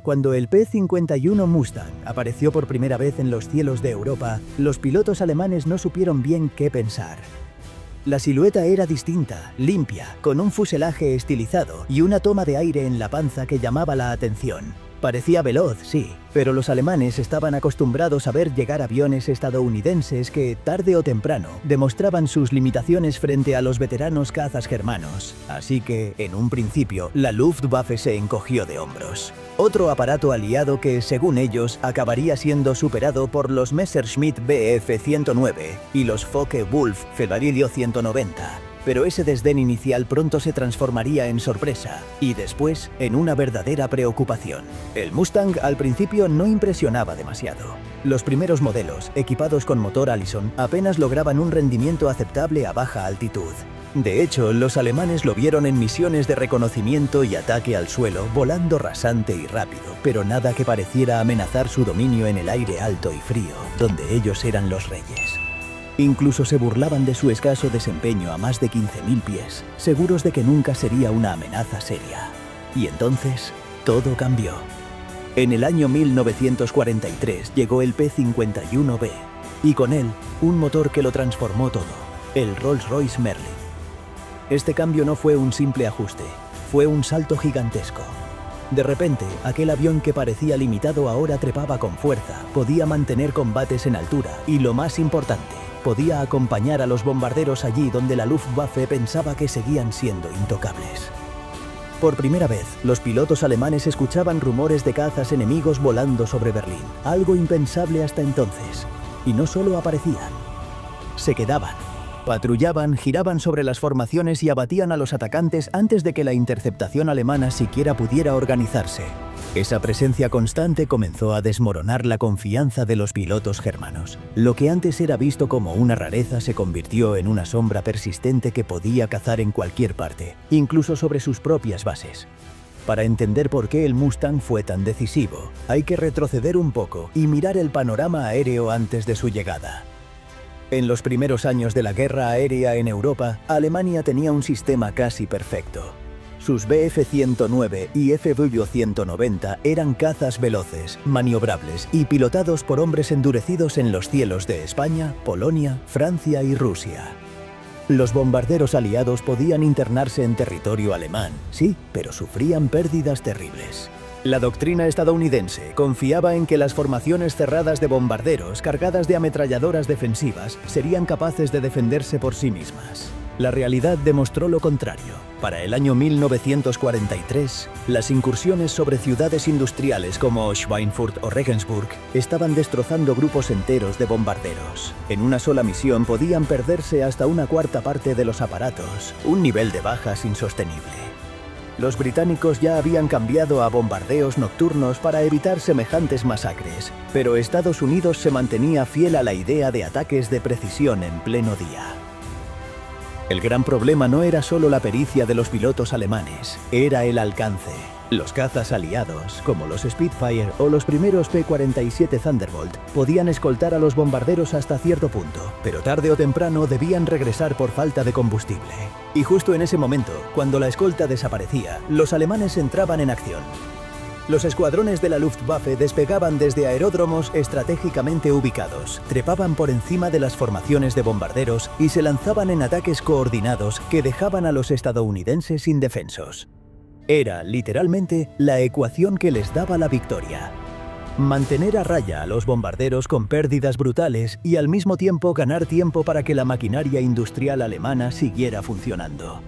Cuando el P-51 Mustang apareció por primera vez en los cielos de Europa, los pilotos alemanes no supieron bien qué pensar. La silueta era distinta, limpia, con un fuselaje estilizado y una toma de aire en la panza que llamaba la atención. Parecía veloz, sí, pero los alemanes estaban acostumbrados a ver llegar aviones estadounidenses que, tarde o temprano, demostraban sus limitaciones frente a los veteranos cazas germanos. Así que, en un principio, la Luftwaffe se encogió de hombros. Otro aparato aliado que, según ellos, acabaría siendo superado por los Messerschmitt Bf 109 y los Focke-Wulf Feldherr 190. Pero ese desdén inicial pronto se transformaría en sorpresa y después en una verdadera preocupación. El Mustang al principio no impresionaba demasiado. Los primeros modelos, equipados con motor Allison, apenas lograban un rendimiento aceptable a baja altitud. De hecho, los alemanes lo vieron en misiones de reconocimiento y ataque al suelo, volando rasante y rápido, pero nada que pareciera amenazar su dominio en el aire alto y frío, donde ellos eran los reyes. Incluso se burlaban de su escaso desempeño a más de 15.000 pies, seguros de que nunca sería una amenaza seria. Y entonces, todo cambió. En el año 1943 llegó el P-51B, y con él, un motor que lo transformó todo, el Rolls-Royce Merlin. Este cambio no fue un simple ajuste, fue un salto gigantesco. De repente, aquel avión que parecía limitado ahora trepaba con fuerza, podía mantener combates en altura y, lo más importante, podía acompañar a los bombarderos allí donde la Luftwaffe pensaba que seguían siendo intocables. Por primera vez, los pilotos alemanes escuchaban rumores de cazas enemigos volando sobre Berlín, algo impensable hasta entonces. Y no solo aparecían, se quedaban. Patrullaban, giraban sobre las formaciones y abatían a los atacantes antes de que la interceptación alemana siquiera pudiera organizarse. Esa presencia constante comenzó a desmoronar la confianza de los pilotos germanos. Lo que antes era visto como una rareza se convirtió en una sombra persistente que podía cazar en cualquier parte, incluso sobre sus propias bases. Para entender por qué el Mustang fue tan decisivo, hay que retroceder un poco y mirar el panorama aéreo antes de su llegada. En los primeros años de la guerra aérea en Europa, Alemania tenía un sistema casi perfecto. Sus Bf 109 y Fw 190 eran cazas veloces, maniobrables y pilotados por hombres endurecidos en los cielos de España, Polonia, Francia y Rusia. Los bombarderos aliados podían internarse en territorio alemán, sí, pero sufrían pérdidas terribles. La doctrina estadounidense confiaba en que las formaciones cerradas de bombarderos cargadas de ametralladoras defensivas serían capaces de defenderse por sí mismas. La realidad demostró lo contrario. Para el año 1943, las incursiones sobre ciudades industriales como Schweinfurt o Regensburg estaban destrozando grupos enteros de bombarderos. En una sola misión podían perderse hasta una cuarta parte de los aparatos, un nivel de bajas insostenible. Los británicos ya habían cambiado a bombardeos nocturnos para evitar semejantes masacres, pero Estados Unidos se mantenía fiel a la idea de ataques de precisión en pleno día. El gran problema no era solo la pericia de los pilotos alemanes, era el alcance. Los cazas aliados, como los Spitfire o los primeros P-47 Thunderbolt, podían escoltar a los bombarderos hasta cierto punto, pero tarde o temprano debían regresar por falta de combustible. Y justo en ese momento, cuando la escolta desaparecía, los alemanes entraban en acción. Los escuadrones de la Luftwaffe despegaban desde aeródromos estratégicamente ubicados, trepaban por encima de las formaciones de bombarderos y se lanzaban en ataques coordinados que dejaban a los estadounidenses indefensos. Era, literalmente, la ecuación que les daba la victoria. Mantener a raya a los bombarderos con pérdidas brutales y al mismo tiempo ganar tiempo para que la maquinaria industrial alemana siguiera funcionando.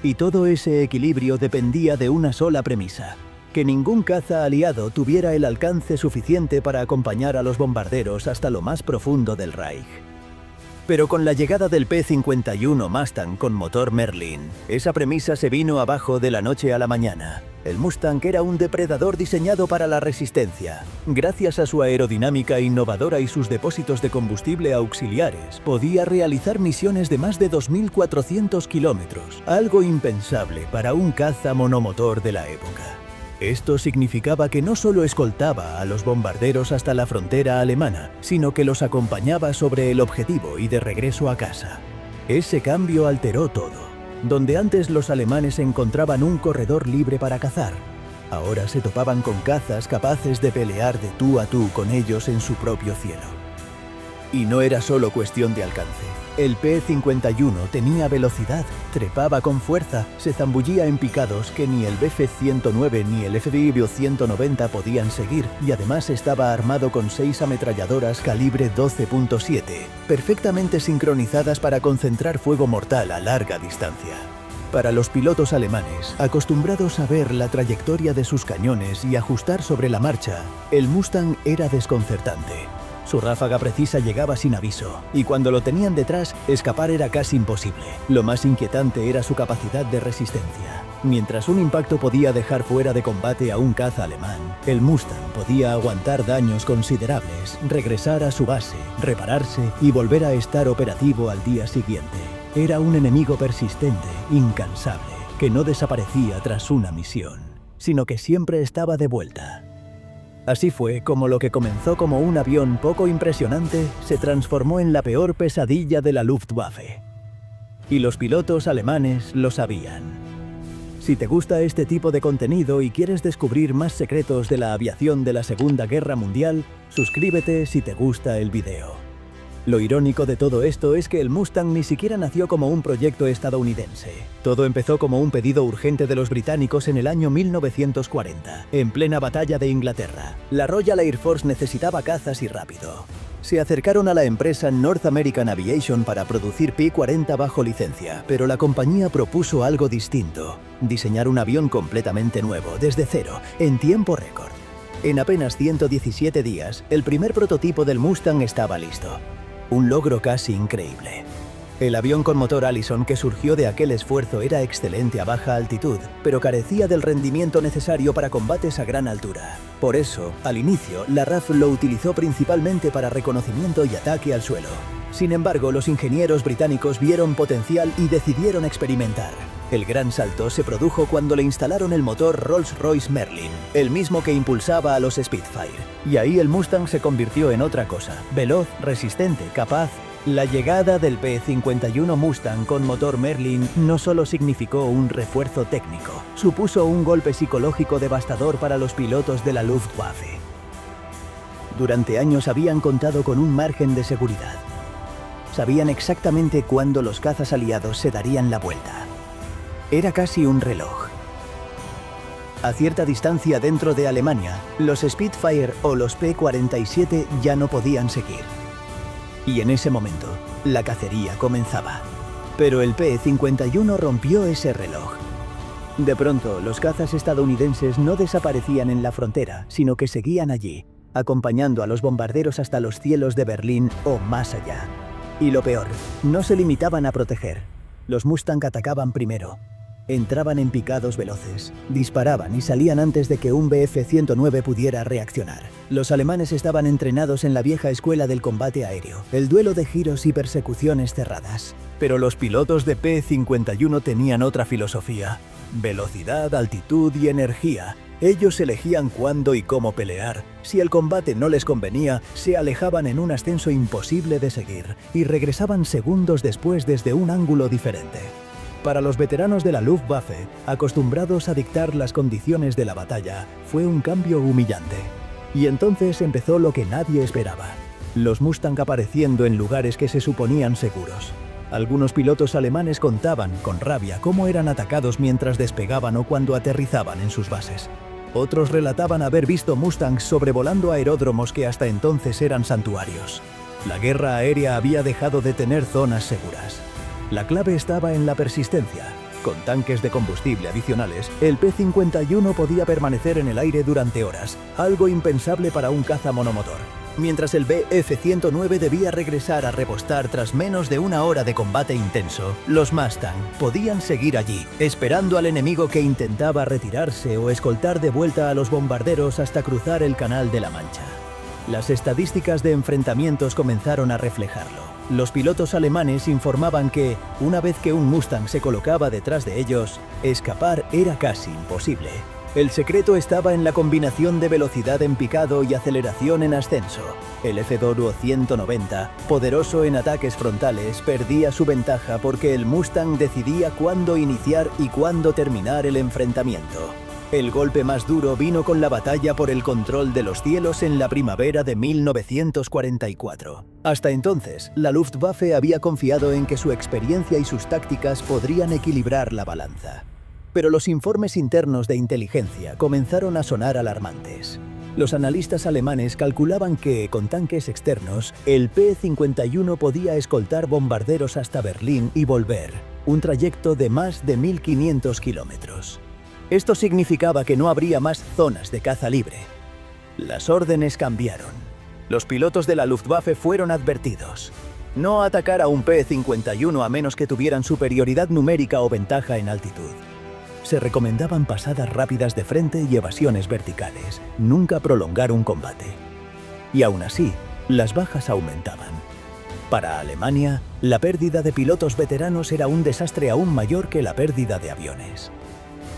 Y todo ese equilibrio dependía de una sola premisa: que ningún caza aliado tuviera el alcance suficiente para acompañar a los bombarderos hasta lo más profundo del Reich. Pero con la llegada del P-51 Mustang con motor Merlin, esa premisa se vino abajo de la noche a la mañana. El Mustang era un depredador diseñado para la resistencia. Gracias a su aerodinámica innovadora y sus depósitos de combustible auxiliares, podía realizar misiones de más de 2.400 kilómetros, algo impensable para un caza monomotor de la época. Esto significaba que no solo escoltaba a los bombarderos hasta la frontera alemana, sino que los acompañaba sobre el objetivo y de regreso a casa. Ese cambio alteró todo. Donde antes los alemanes encontraban un corredor libre para cazar, Ahora se topaban con cazas capaces de pelear de tú a tú con ellos en su propio cielo. Y no era solo cuestión de alcance. El P-51 tenía velocidad, trepaba con fuerza, se zambullía en picados que ni el Bf-109 ni el FBI-190 podían seguir, y además estaba armado con 6 ametralladoras calibre 12.7, perfectamente sincronizadas para concentrar fuego mortal a larga distancia. Para los pilotos alemanes, acostumbrados a ver la trayectoria de sus cañones y ajustar sobre la marcha, el Mustang era desconcertante. Su ráfaga precisa llegaba sin aviso, y cuando lo tenían detrás, escapar era casi imposible. Lo más inquietante era su capacidad de resistencia. Mientras un impacto podía dejar fuera de combate a un caza alemán, el Mustang podía aguantar daños considerables, regresar a su base, repararse y volver a estar operativo al día siguiente. Era un enemigo persistente, incansable, que no desaparecía tras una misión, sino que siempre estaba de vuelta. Así fue como lo que comenzó como un avión poco impresionante se transformó en la peor pesadilla de la Luftwaffe. Y los pilotos alemanes lo sabían. Si te gusta este tipo de contenido y quieres descubrir más secretos de la aviación de la Segunda Guerra Mundial, suscríbete si te gusta el video. Lo irónico de todo esto es que el Mustang ni siquiera nació como un proyecto estadounidense. Todo empezó como un pedido urgente de los británicos en el año 1940, en plena batalla de Inglaterra. La Royal Air Force necesitaba cazas y rápido. Se acercaron a la empresa North American Aviation para producir P-40 bajo licencia, pero la compañía propuso algo distinto: diseñar un avión completamente nuevo, desde cero, en tiempo récord. En apenas 117 días, el primer prototipo del Mustang estaba listo. Un logro casi increíble. El avión con motor Allison que surgió de aquel esfuerzo era excelente a baja altitud, pero carecía del rendimiento necesario para combates a gran altura. Por eso, al inicio, la RAF lo utilizó principalmente para reconocimiento y ataque al suelo. Sin embargo, los ingenieros británicos vieron potencial y decidieron experimentar. El gran salto se produjo cuando le instalaron el motor Rolls-Royce Merlin, el mismo que impulsaba a los Spitfire. Y ahí el Mustang se convirtió en otra cosa: veloz, resistente, capaz. La llegada del P-51 Mustang con motor Merlin no solo significó un refuerzo técnico, supuso un golpe psicológico devastador para los pilotos de la Luftwaffe. Durante años habían contado con un margen de seguridad. Sabían exactamente cuándo los cazas aliados se darían la vuelta. Era casi un reloj. A cierta distancia dentro de Alemania, los Spitfire o los P-47 ya no podían seguir. Y en ese momento, la cacería comenzaba. Pero el P-51 rompió ese reloj. De pronto, los cazas estadounidenses no desaparecían en la frontera, sino que seguían allí, acompañando a los bombarderos hasta los cielos de Berlín o más allá. Y lo peor, no se limitaban a proteger. Los Mustang atacaban primero. Entraban en picados veloces, disparaban y salían antes de que un Bf-109 pudiera reaccionar. Los alemanes estaban entrenados en la vieja escuela del combate aéreo, el duelo de giros y persecuciones cerradas. Pero los pilotos de P-51 tenían otra filosofía: velocidad, altitud y energía. Ellos elegían cuándo y cómo pelear. Si el combate no les convenía, se alejaban en un ascenso imposible de seguir y regresaban segundos después desde un ángulo diferente. Para los veteranos de la Luftwaffe, acostumbrados a dictar las condiciones de la batalla, fue un cambio humillante. Y entonces empezó lo que nadie esperaba: los Mustang apareciendo en lugares que se suponían seguros. Algunos pilotos alemanes contaban, con rabia, cómo eran atacados mientras despegaban o cuando aterrizaban en sus bases. Otros relataban haber visto Mustangs sobrevolando aeródromos que hasta entonces eran santuarios. La guerra aérea había dejado de tener zonas seguras. La clave estaba en la persistencia. Con tanques de combustible adicionales, el P-51 podía permanecer en el aire durante horas, algo impensable para un caza monomotor. Mientras el Bf-109 debía regresar a repostar tras menos de una hora de combate intenso, los Mustang podían seguir allí, esperando al enemigo que intentaba retirarse o escoltar de vuelta a los bombarderos hasta cruzar el Canal de la Mancha. Las estadísticas de enfrentamientos comenzaron a reflejarlo. Los pilotos alemanes informaban que, una vez que un Mustang se colocaba detrás de ellos, escapar era casi imposible. El secreto estaba en la combinación de velocidad en picado y aceleración en ascenso. El F-190, poderoso en ataques frontales, perdía su ventaja porque el Mustang decidía cuándo iniciar y cuándo terminar el enfrentamiento. El golpe más duro vino con la batalla por el control de los cielos en la primavera de 1944. Hasta entonces, la Luftwaffe había confiado en que su experiencia y sus tácticas podrían equilibrar la balanza. Pero los informes internos de inteligencia comenzaron a sonar alarmantes. Los analistas alemanes calculaban que, con tanques externos, el P-51 podía escoltar bombarderos hasta Berlín y volver, un trayecto de más de 1.500 kilómetros. Esto significaba que no habría más zonas de caza libre. Las órdenes cambiaron. Los pilotos de la Luftwaffe fueron advertidos. No atacar a un P-51 a menos que tuvieran superioridad numérica o ventaja en altitud. Se recomendaban pasadas rápidas de frente y evasiones verticales, nunca prolongar un combate. Y aún así, las bajas aumentaban. Para Alemania, la pérdida de pilotos veteranos era un desastre aún mayor que la pérdida de aviones.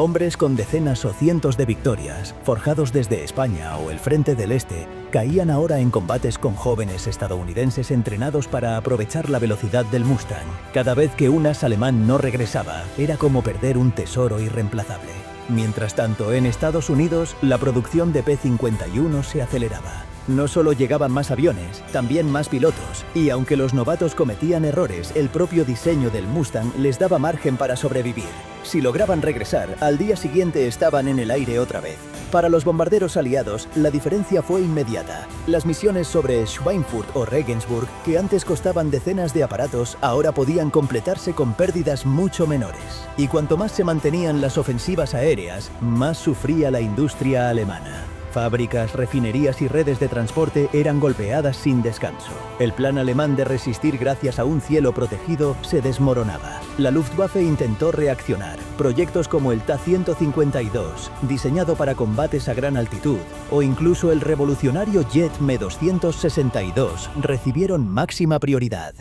Hombres con decenas o cientos de victorias, forjados desde España o el Frente del Este, caían ahora en combates con jóvenes estadounidenses entrenados para aprovechar la velocidad del Mustang. Cada vez que un as alemán no regresaba, era como perder un tesoro irreemplazable. Mientras tanto, en Estados Unidos, la producción de P-51 se aceleraba. No solo llegaban más aviones, también más pilotos, y aunque los novatos cometían errores, el propio diseño del Mustang les daba margen para sobrevivir. Si lograban regresar, al día siguiente estaban en el aire otra vez. Para los bombarderos aliados, la diferencia fue inmediata. Las misiones sobre Schweinfurt o Regensburg, que antes costaban decenas de aparatos, ahora podían completarse con pérdidas mucho menores. Y cuanto más se mantenían las ofensivas aéreas, más sufría la industria alemana. Fábricas, refinerías y redes de transporte eran golpeadas sin descanso. El plan alemán de resistir gracias a un cielo protegido se desmoronaba. La Luftwaffe intentó reaccionar. Proyectos como el Ta-152, diseñado para combates a gran altitud, o incluso el revolucionario jet Me-262, recibieron máxima prioridad.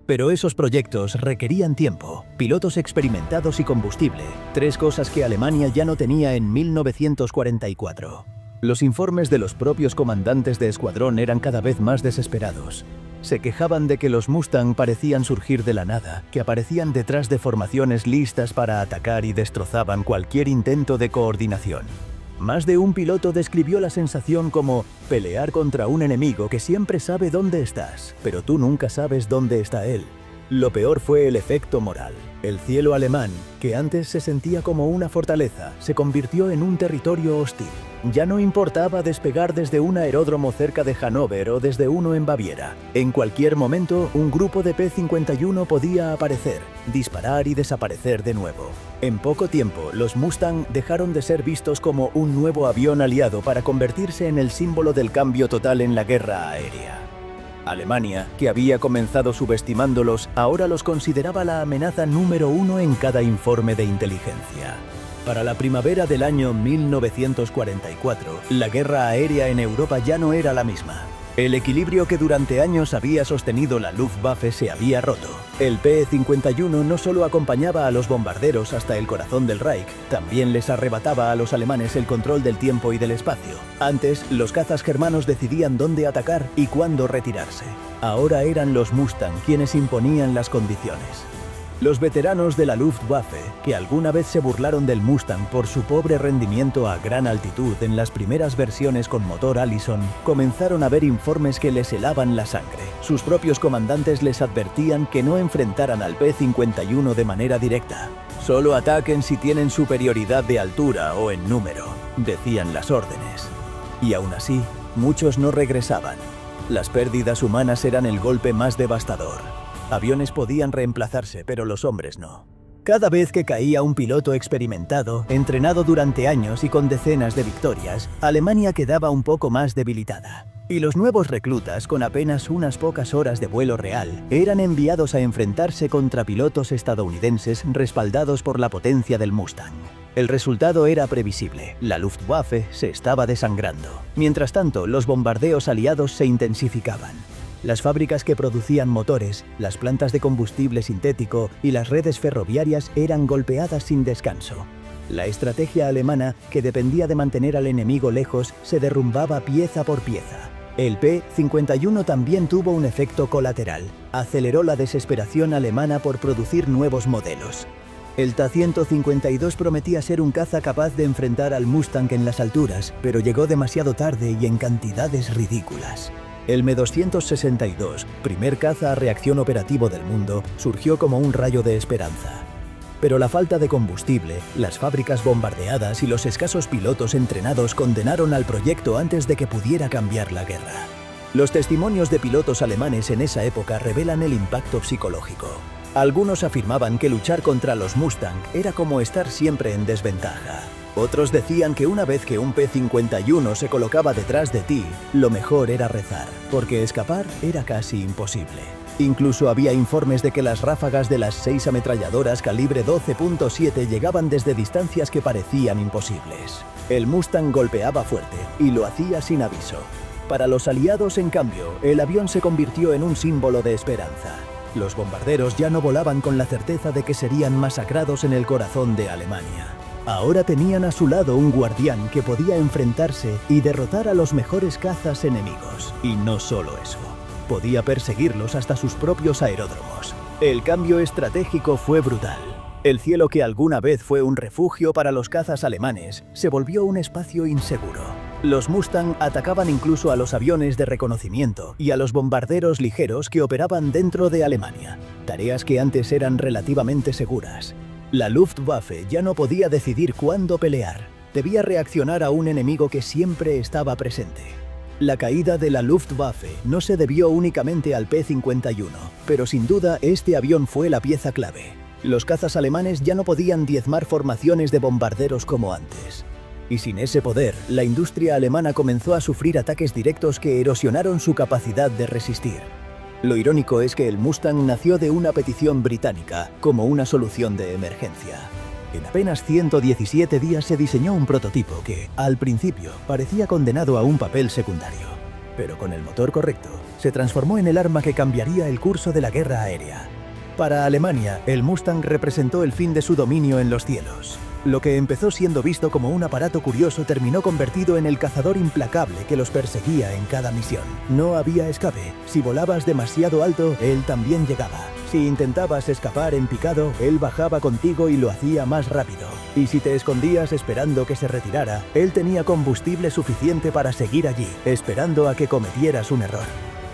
Pero esos proyectos requerían tiempo, pilotos experimentados y combustible, tres cosas que Alemania ya no tenía en 1944. Los informes de los propios comandantes de escuadrón eran cada vez más desesperados. Se quejaban de que los Mustang parecían surgir de la nada, que aparecían detrás de formaciones listas para atacar y destrozaban cualquier intento de coordinación. Más de un piloto describió la sensación como pelear contra un enemigo que siempre sabe dónde estás, pero tú nunca sabes dónde está él. Lo peor fue el efecto moral. El cielo alemán, que antes se sentía como una fortaleza, se convirtió en un territorio hostil. Ya no importaba despegar desde un aeródromo cerca de Hannover o desde uno en Baviera. En cualquier momento, un grupo de P-51 podía aparecer, disparar y desaparecer de nuevo. En poco tiempo, los Mustang dejaron de ser vistos como un nuevo avión aliado para convertirse en el símbolo del cambio total en la guerra aérea. Alemania, que había comenzado subestimándolos, ahora los consideraba la amenaza número uno en cada informe de inteligencia. Para la primavera del año 1944, la guerra aérea en Europa ya no era la misma. El equilibrio que durante años había sostenido la Luftwaffe se había roto. El P-51 no solo acompañaba a los bombarderos hasta el corazón del Reich, también les arrebataba a los alemanes el control del tiempo y del espacio. Antes, los cazas germanos decidían dónde atacar y cuándo retirarse. Ahora eran los Mustang quienes imponían las condiciones. Los veteranos de la Luftwaffe, que alguna vez se burlaron del Mustang por su pobre rendimiento a gran altitud en las primeras versiones con motor Allison, comenzaron a ver informes que les helaban la sangre. Sus propios comandantes les advertían que no enfrentaran al P-51 de manera directa. Solo ataquen si tienen superioridad de altura o en número, decían las órdenes. Y aún así, muchos no regresaban. Las pérdidas humanas eran el golpe más devastador. Aviones podían reemplazarse, pero los hombres no. Cada vez que caía un piloto experimentado, entrenado durante años y con decenas de victorias, Alemania quedaba un poco más debilitada. Y los nuevos reclutas, con apenas unas pocas horas de vuelo real, eran enviados a enfrentarse contra pilotos estadounidenses respaldados por la potencia del Mustang. El resultado era previsible, la Luftwaffe se estaba desangrando. Mientras tanto, los bombardeos aliados se intensificaban. Las fábricas que producían motores, las plantas de combustible sintético y las redes ferroviarias eran golpeadas sin descanso. La estrategia alemana, que dependía de mantener al enemigo lejos, se derrumbaba pieza por pieza. El P-51 también tuvo un efecto colateral. Aceleró la desesperación alemana por producir nuevos modelos. El Ta-152 prometía ser un caza capaz de enfrentar al Mustang en las alturas, pero llegó demasiado tarde y en cantidades ridículas. El Me-262, primer caza a reacción operativo del mundo, surgió como un rayo de esperanza. Pero la falta de combustible, las fábricas bombardeadas y los escasos pilotos entrenados condenaron al proyecto antes de que pudiera cambiar la guerra. Los testimonios de pilotos alemanes en esa época revelan el impacto psicológico. Algunos afirmaban que luchar contra los Mustang era como estar siempre en desventaja. Otros decían que una vez que un P-51 se colocaba detrás de ti, lo mejor era rezar, porque escapar era casi imposible. Incluso había informes de que las ráfagas de las 6 ametralladoras calibre 12.7 llegaban desde distancias que parecían imposibles. El Mustang golpeaba fuerte y lo hacía sin aviso. Para los aliados, en cambio, el avión se convirtió en un símbolo de esperanza. Los bombarderos ya no volaban con la certeza de que serían masacrados en el corazón de Alemania. Ahora tenían a su lado un guardián que podía enfrentarse y derrotar a los mejores cazas enemigos. Y no solo eso, podía perseguirlos hasta sus propios aeródromos. El cambio estratégico fue brutal. El cielo que alguna vez fue un refugio para los cazas alemanes se volvió un espacio inseguro. Los Mustang atacaban incluso a los aviones de reconocimiento y a los bombarderos ligeros que operaban dentro de Alemania, tareas que antes eran relativamente seguras. La Luftwaffe ya no podía decidir cuándo pelear, debía reaccionar a un enemigo que siempre estaba presente. La caída de la Luftwaffe no se debió únicamente al P-51, pero sin duda este avión fue la pieza clave. Los cazas alemanes ya no podían diezmar formaciones de bombarderos como antes. Y sin ese poder, la industria alemana comenzó a sufrir ataques directos que erosionaron su capacidad de resistir. Lo irónico es que el Mustang nació de una petición británica como una solución de emergencia. En apenas 117 días se diseñó un prototipo que, al principio, parecía condenado a un papel secundario. Pero con el motor correcto, se transformó en el arma que cambiaría el curso de la guerra aérea. Para Alemania, el Mustang representó el fin de su dominio en los cielos. Lo que empezó siendo visto como un aparato curioso terminó convertido en el cazador implacable que los perseguía en cada misión. No había escape. Si volabas demasiado alto, él también llegaba. Si intentabas escapar en picado, él bajaba contigo y lo hacía más rápido. Y si te escondías esperando que se retirara, él tenía combustible suficiente para seguir allí, esperando a que cometieras un error.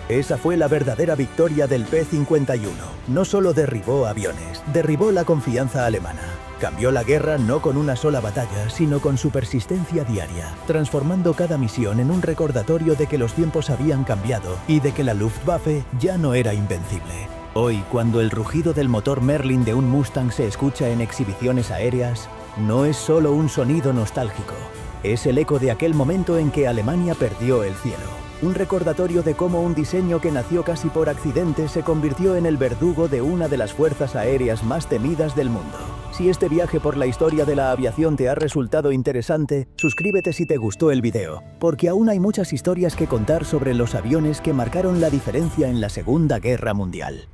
Esa fue la verdadera victoria del P-51. No solo derribó aviones, derribó la confianza alemana. Cambió la guerra no con una sola batalla, sino con su persistencia diaria, transformando cada misión en un recordatorio de que los tiempos habían cambiado y de que la Luftwaffe ya no era invencible. Hoy, cuando el rugido del motor Merlin de un Mustang se escucha en exhibiciones aéreas, no es solo un sonido nostálgico, es el eco de aquel momento en que Alemania perdió el cielo. Un recordatorio de cómo un diseño que nació casi por accidente se convirtió en el verdugo de una de las fuerzas aéreas más temidas del mundo. Si este viaje por la historia de la aviación te ha resultado interesante, suscríbete si te gustó el video, porque aún hay muchas historias que contar sobre los aviones que marcaron la diferencia en la Segunda Guerra Mundial.